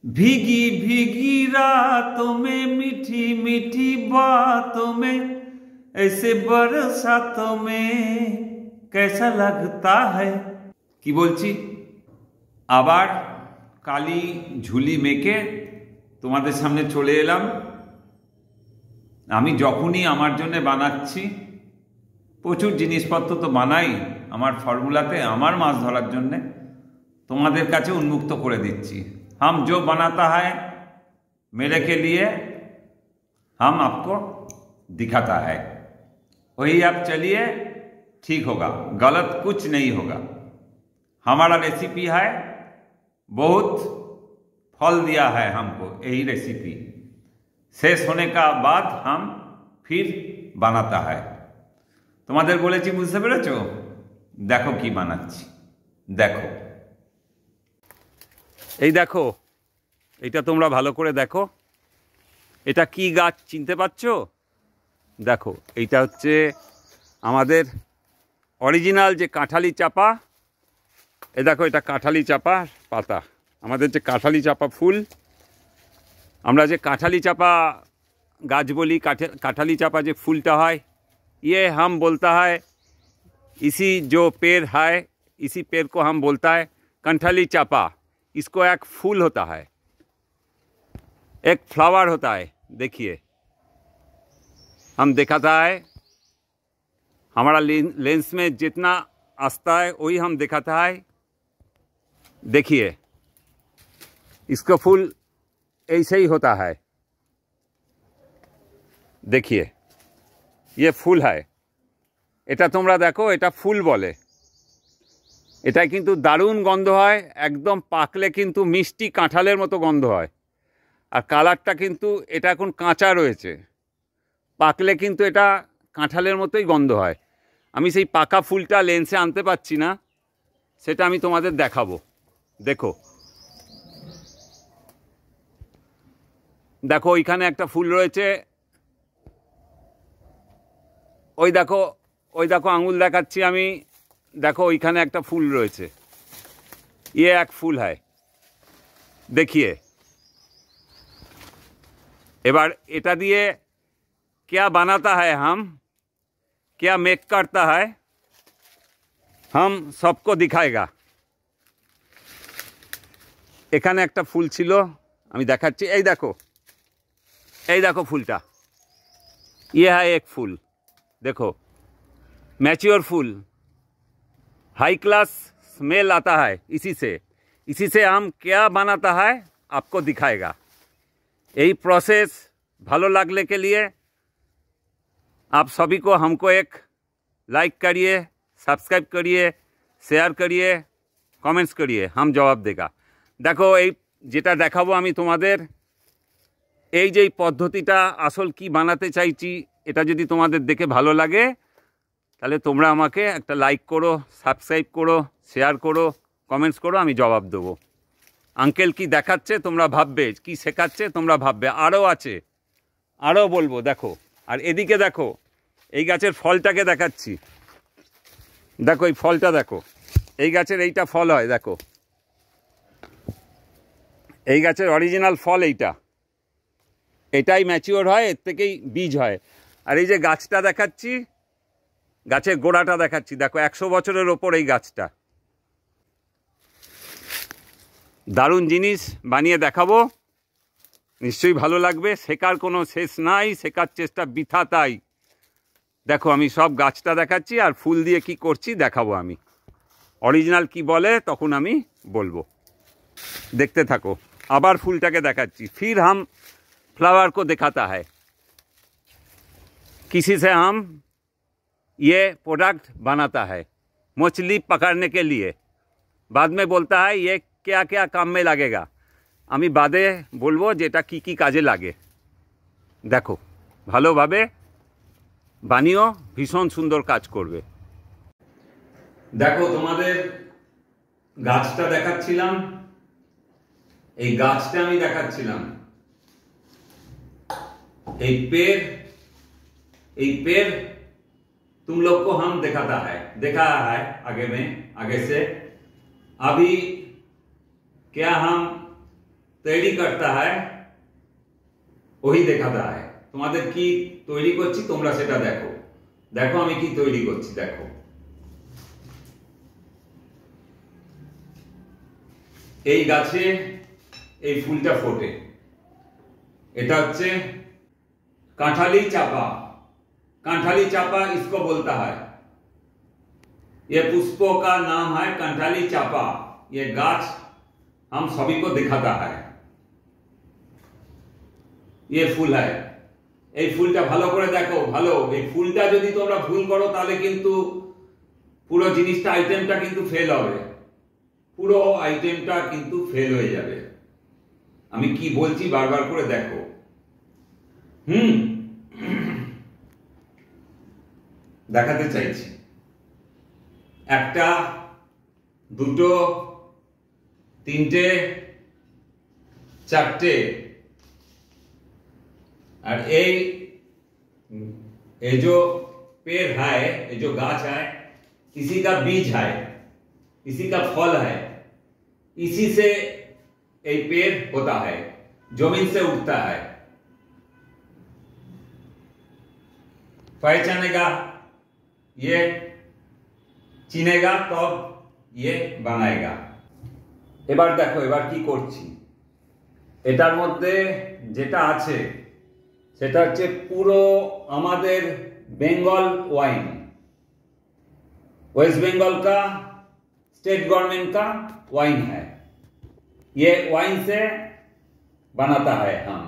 भीगी भीगी रातों में मीठी मीठी बातों में ऐसे बरसातों में कैसा लगता है कि बोलছি আবার কালি ঝুলি মেকে তোমাদের সামনে চলে এলাম। আমি যখনই আমার জন্য বানাচ্ছি, প্রচুর জিনিসপত্র তো বানাই আমার ফর্মুলাতে, আমার মাছ ধরার জন্য তোমাদের কাছে উন্মুক্ত করে দিচ্ছি। हम जो बनाता है मेरे के लिए हम आपको दिखाता है, वही आप चलिए, ठीक होगा, गलत कुछ नहीं होगा। हमारा रेसिपी है, बहुत फल दिया है हमको यही रेसिपी। शेष होने का बाद हम फिर बनाता है। তোমাদের বলেছি, বুঝতে পেরেছো? দেখো কি বানাচ্ছি, দেখো। এই দেখো, এটা তোমরা ভালো করে দেখো, এটা কি গাছ চিনতে পারছো? দেখো, এইটা হচ্ছে আমাদের অরিজিনাল যে কাঁঠালি চাপা। এ দেখো, এটা কাঁঠালি চাপা পাতা, আমাদের যে কাঁঠালি চাপা ফুল। আমরা যে কাঁঠালি চাপা গাছ বলি, কাঁঠালি চাপা যে ফুলটা হয়, ये हम बोलता है, इसी जो पेड़ है इसी पेड़ को हम बोलता है कंठाली चापा। इसको एक फूल होता है, एक फ्लावर होता है। देखिए, हम दिखाता है, हमारा लेंस में जितना आता है वही हम दिखाता है। देखिए, इसका फूल ऐसे ही होता है। देखिए, ये फूल है, এটা তোমরা দেখো, এটা ফুল বলে। এটা কিন্তু দারুণ গন্ধ হয়, একদম পাকলে কিন্তু মিষ্টি কাঁঠালের মতো গন্ধ হয়। আর কালারটা কিন্তু, এটা এখন কাঁচা রয়েছে, পাকলে কিন্তু এটা কাঁঠালের মতোই গন্ধ হয়। আমি সেই পাকা ফুলটা লেন্সে আনতে পারছি না, সেটা আমি তোমাদের দেখাবো। দেখো দেখো, ওইখানে একটা ফুল রয়েছে, ওই দেখো, ওই দেখো, আঙুল দেখাচ্ছি আমি, দেখো ওইখানে একটা ফুল রয়েছে, ये एक फूल है। देखिए, এবার এটা দিয়ে क्या बनाता है, हम क्या मेक करता है, हम सबको दिखाएगा। এখানে একটা ফুল ছিল, আমি দেখাচ্ছি। এই দেখো, এই দেখো ফুলটা, ये है एक फूल। देखो, मैच्योर फूल, हाई क्लास स्मेल आता है इसी से हम क्या बनाता है आपको दिखाएगा। यही प्रोसेस भालो लगने के लिए आप सभी को, हमको एक लाइक करिए, सब्सक्राइब करिए, शेयर करिए, कमेंट्स करिए, हम जवाब देगा। देखो, এই যেটা দেখাবো আমি তোমাদের, এই যে পদ্ধতিটা আসল কি বানাতে চাইছি, এটা যদি তোমাদের দেখে ভালো লাগে তাহলে তোমরা আমাকে একটা লাইক করো, সাবস্ক্রাইব করো, শেয়ার করো, কমেন্টস করো, আমি জবাব দেবো। আঙ্কেল কি দেখাচ্ছে তোমরা ভাববে, কি শেখাচ্ছে তোমরা ভাববে, আরও আছে, আরও বলবো। দেখো, আর এদিকে দেখো, এই গাছের ফলটাকে দেখাচ্ছি। দেখো, এই ফলটা দেখো, এই গাছের এইটা ফল হয়, দেখো এই গাছের অরিজিনাল ফল এইটা, এটাই ম্যাচিওর হয়, এর থেকেই বীজ হয়। আর এই যে গাছটা দেখাচ্ছি, গাছের গোড়াটা দেখাচ্ছি, দেখো 100 বছরের ওপর এই গাছটা। দারুণ জিনিস বানিয়ে দেখাবো, নিশ্চয়ই ভালো লাগবে। শেখার কোনো শেষ নাই, শেখার চেষ্টা বৃথা তাই। দেখো, আমি সব গাছটা দেখাচ্ছি আর ফুল দিয়ে কি করছি দেখাবো আমি। অরিজিনাল কি বলে তখন আমি বলবো, দেখতে থাকো। আবার ফুলটাকে দেখাচ্ছি, फिर हम फ्लावर को दिखाता है, किसी से हम ये प्रोडक्ट बनाता है मछली पकड़ने के लिए। बाद में बोलता है ये क्या क्या काम में लगेगा, আমি বাদে বলবো যে এটা কি কি কাজে লাগে। দেখো, ভালোভাবে বানিও, ভীষণ সুন্দর কাজ করবে। দেখো, তোমাদের গাছটা দেখাচ্ছিলাম, এই গাছটা আমি দেখাচ্ছিলাম, এই पेड़ तुम लोग को हम दिखाता है, देखा है आगे से। अभी क्या हम তৈরি করতে হয় ওই দেখাতে হয়। তোমাদের কি তৈরি করছি তোমরা সেটা দেখো। দেখো আমি কি তৈরি করছি, দেখো এই গাছে এই ফুলটা ফোটে, এটা হচ্ছে कांठाली चापा। कांठाली चापा इसको बोलता है। ये पुष्पों का नाम है कांठाली चापा। ये गाछ हम सभी को दिखाता है। ये फूल है। এই ফুলটা ভালো করে দেখো, ভালো। এই ফুলটা যদি তোমরা ভুল করো তাহলে কিন্তু পুরো জিনিসটা আইটেমটা কিন্তু ফেল হবে, পুরো আইটেমটা কিন্তু ফেল হয়ে যাবে। আমি কি বলছি বারবার করে দেখো। দেখাতে চাইছি, একটা দুটো তিনটে চারটে, और ये जो पेड़ है, ये जो गाछ है, इसी का बीज है, इसी का फल है, इसी से ये पेड़ होता है, जमीन से उठता है। पहचानेगा, ये चिनेगा तब ये बनाएगा। এবার দেখো এবার কি করছি। এটার মধ্যে যেটা আছে সেটা হচ্ছে পুরো আমাদের बेंगल वाइन, वेस्ट बंगाल का स्टेट गवर्नमेंट का वाइन है। ये वाइन से बनाता है हम।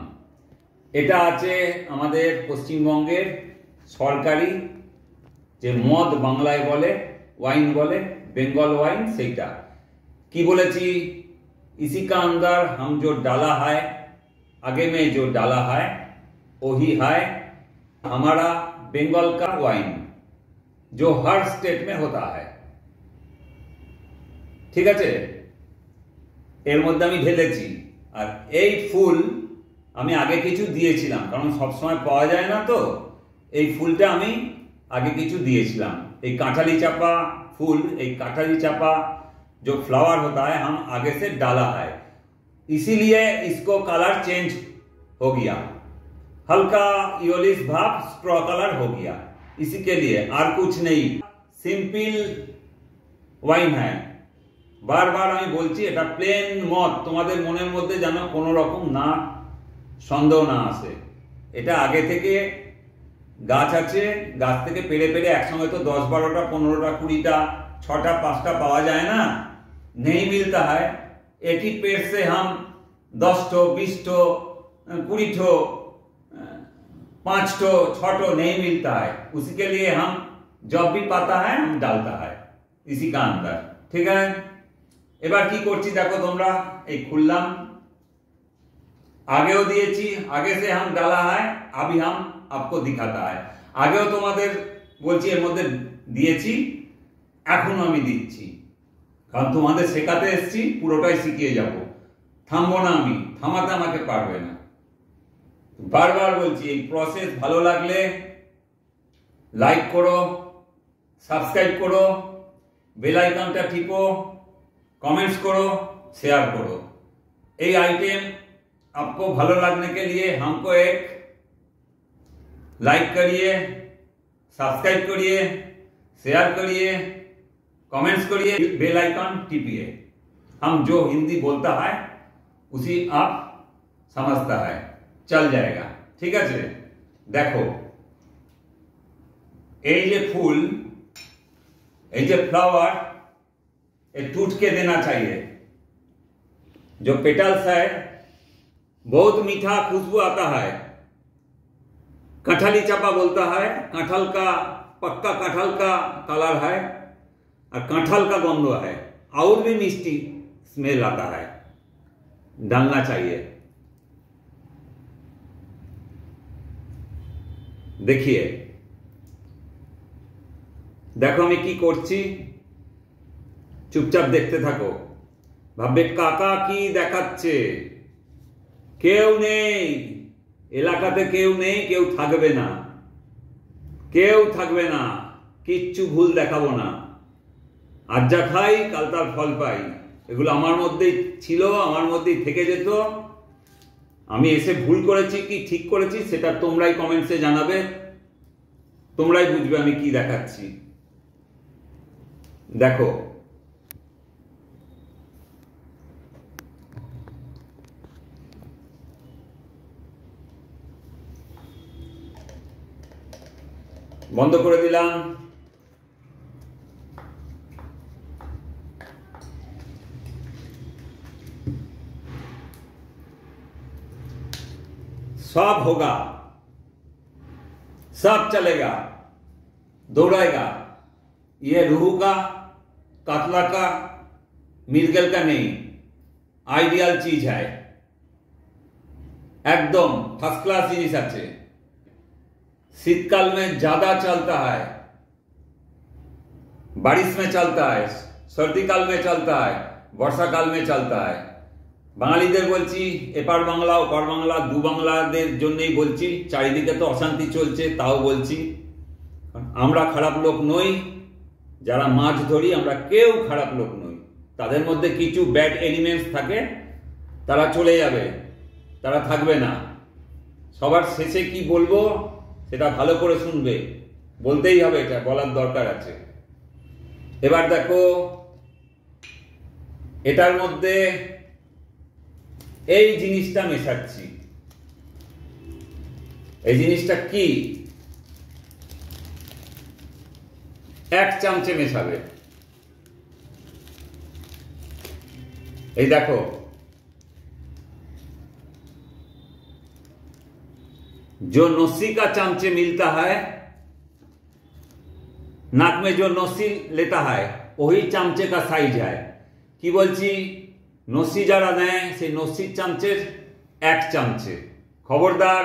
এটা আছে আমাদের পশ্চিমবঙ্গের সরকারি যে মদ বাংলায় বলে वाइन बोले, बेंगल वाइन, সেইটা কি বলেছি। इसी का अंदर हम जो डाला है, आगे में जो डाला है वही है हमारा बेंगल का वाइन, जो हर स्टेट में होता है। ठीक है, এর মধ্যে আমি ঢেলেছি। আর এই ফুল আমি আগে কিছু দিয়েছিলাম, কারণ সব সময় পাওয়া যায় না, তো এই ফুলটা আমি आगे কিছু দিয়েছিলাম। এই कांठाली चापा फूल, एक कांठाली चापा जो फ्लावर होता है हम आगे से डाला है, इसीलिए इसको कलर चेंज हो गया, हल्का योलिस भाव स्ट्रॉ कलर हो गया, इसी के लिए, और कुछ नहीं। सिंपल वाइन है। बार बार আমি বলছি এটা প্লেন মদ, তোমাদের মনের মধ্যে যেন কোনো রকম না সন্দেহ না আসে। এটা আগে থেকে গাছ আছে, গাছ থেকে পেড়ে পেড়ে একসঙ্গে তো 10 12টা 15টা 20টা 6টা 5টা পাওয়া যায় না, नहीं मिलता है। एक ही पेड़ से हम 10 ठो 20 ठो 20 ठो 5 ठो 6 ठो नहीं मिलता है, उसी के लिए हम जब भी पाता है हम डालता है इसी का अंदर। ठीक है, এবার কি করছি দেখো তোমরা। এই খুললাম, আগেও দিয়েছি, आगे से हम डाला है, अभी हम आपको दिखाता है। আগেও তোমাদের বলছি এর মধ্যে দিয়েছি, এখনো আমি দিচ্ছি, কারণ তোমাদের শেখাতে এসেছি, পুরোটাই শিখিয়ে যাব, থামবো না আমি, থামাতে আমাকে পারবে না। বারবার বলছি এই প্রসেস ভালো লাগলে লাইক করো, সাবস্ক্রাইব করো, বেল আইকনটা টিপো, कमेंट्स करो, शेयर करो। ये आइटम आपको भलो लगने के लिए हमको एक लाइक करिए, सब्सक्राइब करिए, शेयर करिए, कमेंट्स करिए, बेल आइकन टिपिए। हम जो हिंदी बोलता है उसी आप समझता है, चल जाएगा। ठीक है, देखो ये जे फूल, ये जे फ्लावर, ये टूट के देना चाहिए। जो पेटल्स है बहुत मीठा खुशबू आता है, कांठाली चापा बोलता है, कांठल का पक्का कांठल का कलर है और कांठल का गंध है, और भी मिष्टी स्मेल आता है, डालना चाहिए। देखिए देखो আমি কি করছি, চুপচাপ দেখতে থাকো। ভাববে কাকা কি দেখাচ্ছে, কেউ নেই এলাকাতে, কেউ নেই, কেউ থাকবে না, কেউ থাকবে না, কিচ্ছু ভুল দেখাবো না। আজ যা খাই কাল তার ফল পাই, এগুলো আমার মধ্যেই ছিল, আমার মধ্যেই থেকে যেত। আমি এসে ভুল করেছি কি ঠিক করেছি সেটা তোমরাই কমেন্টসে জানাবে, তোমরাই বুঝবে আমি কি দেখাচ্ছি। দেখো বন্ধ করে দিলাম। सब होगा, सब चलेगा, दौड़ाएगा। ये रूहू का, कातला का, मिर्गल का नहीं, आइडियल चीज है, एकदम फर्स्ट क्लास जिनिस আছে। शीतकाल में ज्यादा चलता है, बारिश में चलता है, सर्दी काल में चलता है, वर्षा काल में चलता है। বাঙালিদের বলছি, এপার বাংলা ওপার বাংলা দু বাংলাদের জন্যই বলছি। চারিদিকে তো অশান্তি চলছে, তাও বলছি। আমরা খারাপ লোক নই, যারা মাছ ধরি আমরা কেউ খারাপ লোক নই। তাদের মধ্যে কিছু ব্যাড এলিমেন্টস থাকে, তারা চলে যাবে, তারা থাকবে না। সবার শেষে কি বলবো সেটা ভালো করে শুনবে, বলতেই হবে, এটা বলার দরকার আছে। এবার দেখো এটার মধ্যে এই জিনিসটা মেশাচ্ছি। এই জিনিসটা কি? 1 চামচে মেশাবে। এই দেখো जो नोसी का चमचे मिलता है, नाक में जो नोसी लेता है वही चमचे का साइज है। कि बोलছি नोसी যারা নেয় সেই नोसी चमचे 1 चमचे, खबरदार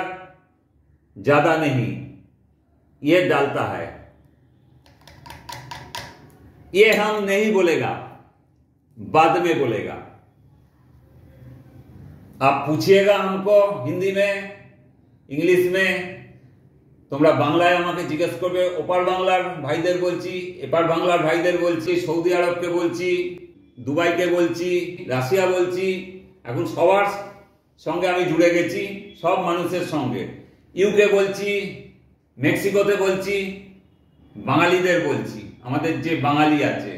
ज्यादा नहीं, ये डालता है। ये हम नहीं बोलेगा, बाद में बोलेगा। आप पूछिएगा हमको हिंदी में, इंग्लिश में, তোমরা বাংলায় আমাকে জিজ্ঞেস করবে। ওপার বাংলার ভাইদের বলছি, এপার বাংলার ভাইদের বলছি, সৌদি আরবকে বলছি, দুবাইকে বলছি, রাশিয়া বলছি, এখন সবার সঙ্গে আমি জুড়ে গেছি, সব মানুষের সঙ্গে। ইউকে বলছি, মেক্সিকোতে বলছি, বাঙালিদের বলছি, আমাদের যে বাঙালি আছে,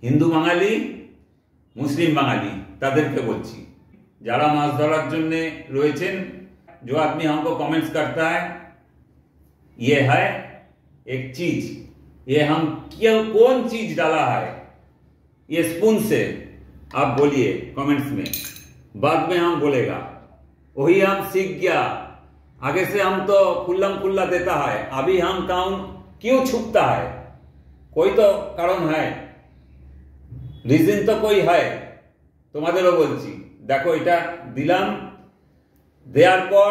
হিন্দু বাঙালি, মুসলিম বাঙালি, তাদেরকে বলছি। যারা মাছ ধরার জন্য রয়েছেন, जो आदमी हमको कमेंट्स करता है, ये है एक चीज, ये हम क्यों कौन चीज डाला है, ये स्पून से आप बोलिए कमेंट्स में, बाद में हम बोलेगा। वही हम सीख गया, आगे से हम तो खुल्लम खुल्ला देता है, अभी हम काम क्यों छुपता है, कोई तो कारण है, रीजन तो कोई है। তোমাদেরও বলছি, দেখো এটা দিলাম, দেওয়ার পর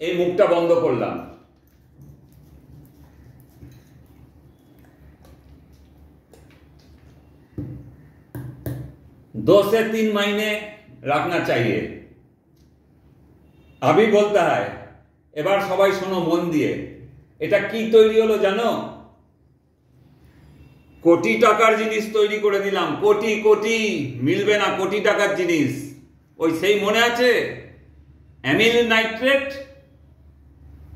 এই মুখটা বন্ধ করলাম। 2 से 3 महीने रखना चाहिए। अभी बोलता है, এবার সবাই শোনো মন দিয়ে, এটা কি তৈরি হলো জানো? কোটি টাকার জিনিস তৈরি করে দিলাম। কোটি কোটি মিলবে না, কোটি টাকার জিনিস। ওই সেই মনে আছে অ্যামিল নাইট্রেট,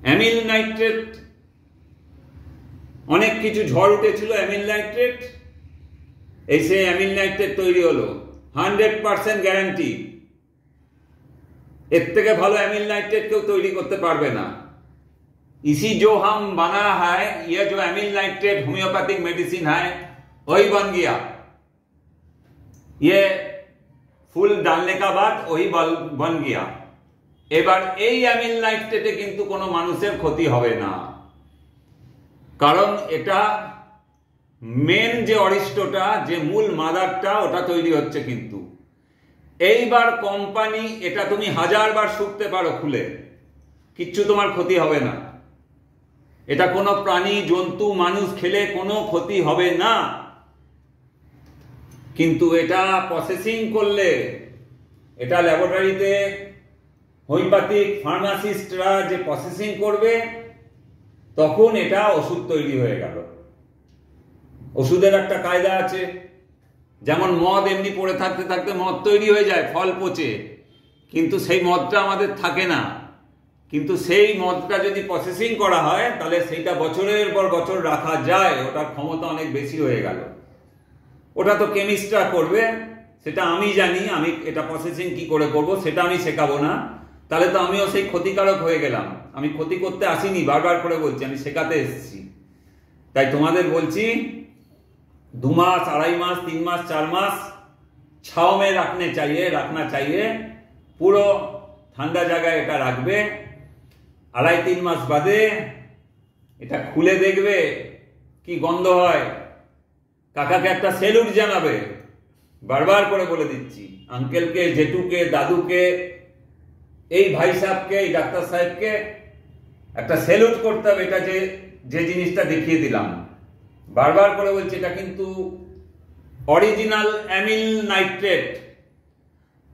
অ্যামিল নাইট্রেট, অনেক কিছু ঝড় উঠেছিল, অ্যামিল নাইট্রেট, এই সেই অ্যামিল নাইট্রেট তৈরি হলো। 100% গ্যারান্টি, এর থেকে ভালো অ্যামিল নাইট্রেট কেউ তৈরি করতে পারবে না। इसी जो हम बना है, ये जो एमिल नाइट्रेट होम्योपैथिक मेडिसिन है, वही बन गया। ये फूल डालने का बाद वही बन गया। এবার এই অ্যামিল নাইট্রেটে কিন্তু কোনো মানুষের ক্ষতি হবে না, কারণ এটা মেন যে অরিস্টোটা, যে মূল মাদারটা, ওটা তৈরি হচ্ছে কিন্তু। এইবার কোম্পানি, এটা তুমি 1000 বার শুকতে পারো খুলে, কিচ্ছু তোমার ক্ষতি হবে না। এটা কোনো প্রাণী, জন্তু, মানুষ খেলে কোনো ক্ষতি হবে না। কিন্তু এটা প্রসেসিং করলে, এটা ল্যাবরেটরিতে হোমিওপ্যাথিক ফার্মাসিস্টরা যে প্রসেসিং করবে, তখন এটা ওষুধ তৈরি হয়ে গেল। ওষুধের একটা কায়দা আছে, যেমন মদ এমনি পড়ে থাকতে থাকতে মদ তৈরি হয়ে যায়, ফল পচে, কিন্তু সেই মদটা আমাদের থাকে না। কিন্তু সেই মদটা যদি প্রসেসিং করা হয় তাহলে সেইটা বছরের পর বছর রাখা যায়, ওটার ক্ষমতা অনেক বেশি হয়ে গেল। ওটা তো কেমিস্টরা করবে, সেটা আমি জানি, আমি এটা প্রসেসিং কি করে করব সেটা আমি শেখাবো না, তাহলে তো আমিও সেই ক্ষতিকারক হয়ে গেলাম। আমি ক্ষতি করতে আসিনি, বারবার করে বলছি, আমি শেখাতে এসেছি। তাই তোমাদের বলছি 2 मास, 2.5 मास, 3 मास, 4 मास छाव में रखना चाहिए। পুরো ঠান্ডা জায়গায় এটা রাখবে। 2.5-3 मास বাদে এটা খুলে দেখবে কি গন্ধ হয়, কাকাকে একটা সেলুট জানাবে। বারবার করে বলে দিচ্ছি, আঙ্কেলকে, জেঠুকে, দাদুকে, এই ভাই সাহেবকে, এই ডাক্তার সাহেবকে একটা সেলুট করতে হবে। এটা যে জিনিসটা দেখিয়ে দিলাম, বারবার করে বলছি, এটা কিন্তু অরিজিনাল অ্যামিল নাইট্রেট,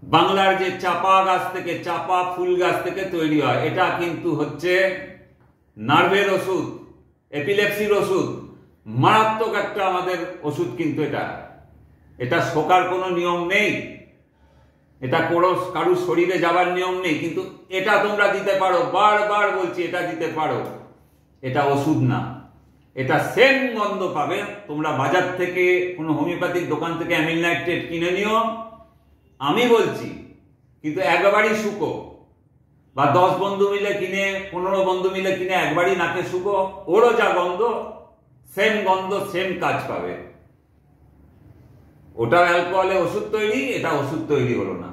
বাংলার যে চাপা গাছ থেকে, চাপা ফুল গাছ থেকে তৈরি হয়। এটা কিন্তু হচ্ছে নার্ভের ওষুধ, এপিলেপসির ওষুধ, মারাত্মক একটা আমাদের ওষুধ। কিন্তু এটা শোকার কোনো নিয়ম নেই, এটা কারুর শরীরে যাবার নিয়ম নেই, কিন্তু এটা তোমরা দিতে পারো। বারবার বলছি, এটা দিতে পারো। এটা ওষুধ না, এটা সেম গন্ধ পাবে। তোমরা বাজার থেকে, কোনো হোমিওপ্যাথিক দোকান থেকে অ্যামিল নাইট্রেট কিনে নিও, আমি বলছি, কিন্তু একবারই শুকো, বা 10 বন্ধু মিলে কিনে, 15 বন্ধু মিলে কিনে একবারই নাকে শুকো, ওরও যা গন্ধ, সেম গন্ধ, সেম কাজ পাবে। ওটা অ্যালকোহলে ওষুধ তৈরি, এটা ওষুধ তৈরি হলো না।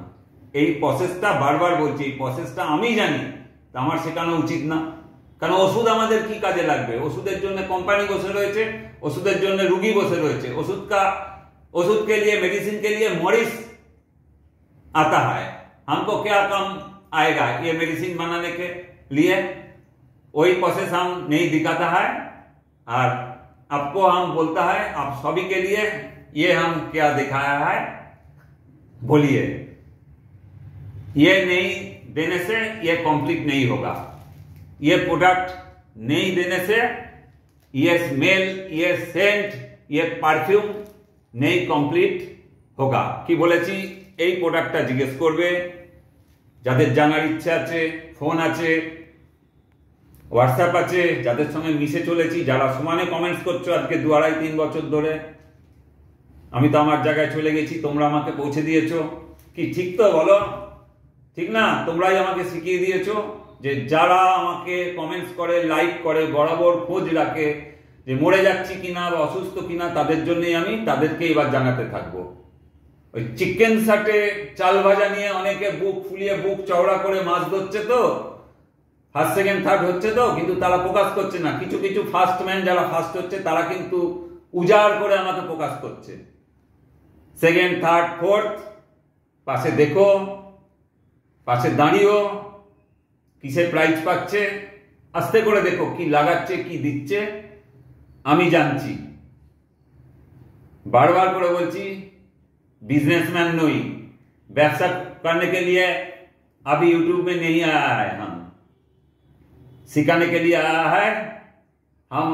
এই প্রসেসটা বারবার বলছি, এই প্রসেসটা আমি জানি, আমার শেখানো উচিত না। কারণ ওষুধ আমাদের কি কাজে লাগবে? ওষুধের জন্য কোম্পানি বসে রয়েছে, ওষুধের জন্য রুগী বসে রয়েছে। ओषुध के लिए, मेडिसिन के लिए मरीज आता है, हमको क्या काम आएगा ये मेडिसिन बनाने के लिए? वही प्रोसेस हम नहीं दिखाता है, और आपको हम बोलता है, आप सभी के लिए ये हम क्या दिखाया है, बोलिए। ये नहीं देने से ये कंप्लीट नहीं होगा। ये प्रोडक्ट नहीं देने से ये स्मेल, ये सेंट, ये परफ्यूम नहीं कंप्लीट होगा। কি বলেছি, এই প্রোডাক্টটা জিজ্ঞেস করবে যাদের জানার ইচ্ছা আছে, ফোন আছে, হোয়াটসঅ্যাপ আছে, যাদের সঙ্গে মিশে চলেছি, যারা সমানে কমেন্টস করছো আজকে 2-2.5-3 বছর ধরে। আমি তো আমার জায়গায় চলে গেছি, তোমরা আমাকে পৌঁছে দিয়েছো। কি ঠিক তো বলো? ঠিক না? তোমরাই আমাকে শিখিয়ে দিয়েছো যে যারা আমাকে কমেন্টস করে, লাইক করে, বরাবর খোঁজ রাখে যে মরে যাচ্ছি কিনা বা অসুস্থ কিনা, তাদের জন্যই আমি তাদেরকে এবার জানাতে থাকবো। ওই চিকেন শাটে চাল ভাজা নিয়ে অনেকে বুক ফুলিয়ে, বুক চওড়া করে মাছ ধরছে, তো ফার্স্ট সেকেন্ড থার্ড হচ্ছে, তো কিন্তু তারা প্রকাশ করছে না। কিছু কিছু ফার্স্ট ম্যান যারা ফার্স্ট হচ্ছে, তারা কিন্তু উজাড় করে আমাকে প্রকাশ করছে। সেকেন্ড থার্ড ফোর্থ পাশে দেখো, পাশে দাঁড়িয়েও কিসে প্রাইজ পাচ্ছে, আস্তে করে দেখো কি লাগাচ্ছে, কি দিচ্ছে, আমি জানছি। बार-बार করে বলছি, बिजनेसमैन नहीं, व्यवसाय करने के लिए अभी यूट्यूब में नहीं आया है, हम सिखाने के लिए आया है। हम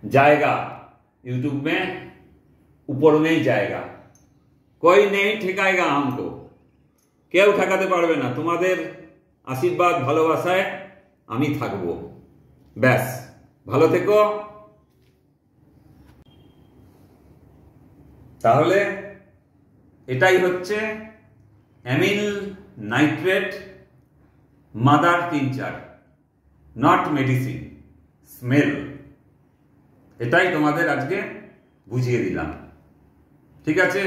जाएगा यूट्यूब में, ऊपर नहीं जाएगा, कोई नहीं ठेकाएगा हमको, কেউ ঠেকাতে পারবে না। তোমাদের আশীর্বাদ, ভালোবাসায় আমি থাকবো। ব্যাস, ভালো থেকো। তাহলে এটাই হচ্ছে amyl nitrite mother tincture, not medicine, smell. এটাই তোমাদের আজকে বুঝিয়ে দিলাম। ঠিক আছে?